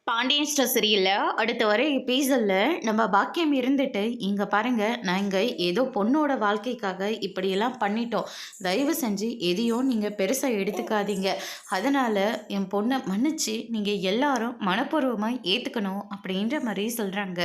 Pandian store சரியில்ல. அடுத்து வர எபிசோட்ல நம்ம பாக்கியம் இருந்துட்டு, "இங்க பாருங்க, நாங்க ஏதோ பொண்ணோட வாழ்க்கைக்காக இப்படியெல்லாம் பண்ணிட்டோம். தயவு செஞ்சு எதையும் நீங்க பெருசா எடுத்துக்காதீங்க. அதனால என் பொண்ண மன்னிச்சு நீங்க எல்லாரும் மனப்பூர்வமா ஏத்துக்கணும்." அப்படின்ற மாரி சொல்றாங்க.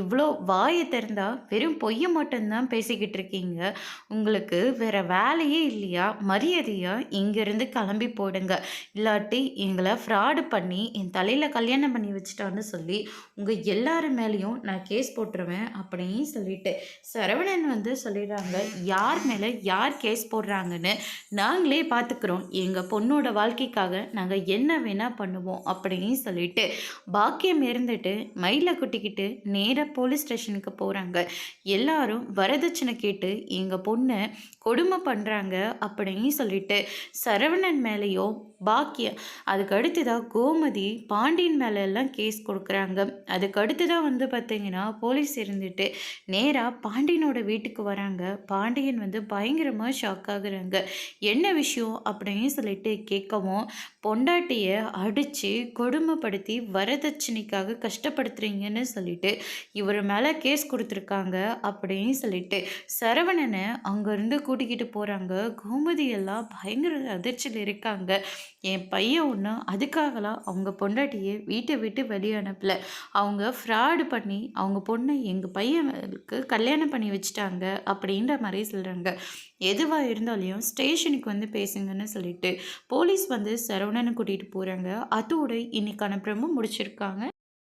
இவ்ளோ வாய திறந்தா வெறும் பொய்ய மட்டும் தான் பேசிக்கிட்டு இருக்கீங்க. உங்களுக்கு வேற வேலையே இல்லையா? மரியாதையா இங்கிருந்து கிளம்பி போடுங்க. இல்லாட்டி எங்களை ஃப்ராடு பண்ணி என் தலையில கல்யாணம் பண்ணி வச்சுட்டான்னு சொல்லி உங்கள் எல்லார் மேலேயும் நான் கேஸ் போட்டுருவேன் அப்படின்னு சொல்லிட்டு சரவணன் வந்து சொல்லிடுறாங்க. யார் மேலே யார் கேஸ் போடுறாங்கன்னு நாங்களே பார்த்துக்குறோம். எங்கள் பொண்ணோட வாழ்க்கைக்காக நாங்கள் என்ன வேணால் பண்ணுவோம் அப்படின்னு சொல்லிட்டு பாக்கியம் இருந்துட்டு மயிலை குட்டிக்கிட்டு நேராக போலீஸ் ஸ்டேஷனுக்கு போகிறாங்க. எல்லாரும் வரதட்சணை கேட்டு எங்கள் பொண்ணை கொடுமை பண்ணுறாங்க அப்படின்னு சொல்லிட்டு சரவணன் மேலேயோ பாக்கியம் அதுக்கு அடுத்ததாக கோமதி பாண்டியன் மேலெல்லாம் கேஸ் கொடுக்குறாங்க. அதுக்கு அடுத்ததாக வந்து பார்த்திங்கன்னா போலீஸ் இருந்துட்டு நேராக பாண்டியனோட வீட்டுக்கு வராங்க. பாண்டியன் வந்து பயங்கரமாக ஷாக் ஆகுறாங்க. என்ன விஷயம் அப்படின்னு சொல்லிட்டு கேட்கவும், பொண்டாட்டியை அடித்து கொடுமைப்படுத்தி வரதட்சணைக்காக கஷ்டப்படுத்துறீங்கன்னு சொல்லிட்டு இவர் மேலே கேஸ் கொடுத்துருக்காங்க அப்படின்னு சொல்லிட்டு சரவணனை அங்கேருந்து கூட்டிக்கிட்டு போகிறாங்க. கோமதி எல்லாம் பயங்கர அதிர்ச்சியில் இருக்காங்க. என் பையன் ஒன்று அதுக்காகலாம் அவங்க பொண்டாட்டியை வீட்டை விட்டு வெளியே அனுப்பலை. அவங்க ஃப்ராடு பண்ணி அவங்க பொண்ணை எங்கள் பையனுக்கு கல்யாணம் பண்ணி வச்சுட்டாங்க அப்படின்ற மாதிரி சொல்கிறாங்க. எதுவாக இருந்தாலையும் ஸ்டேஷனுக்கு வந்து பேசுங்கன்னு சொல்லிட்டு போலீஸ் வந்து சரவணனை கூட்டிகிட்டு போகிறாங்க. அதோடு இன்னைக்கான பிரம்ம முடிச்சிருக்காங்க.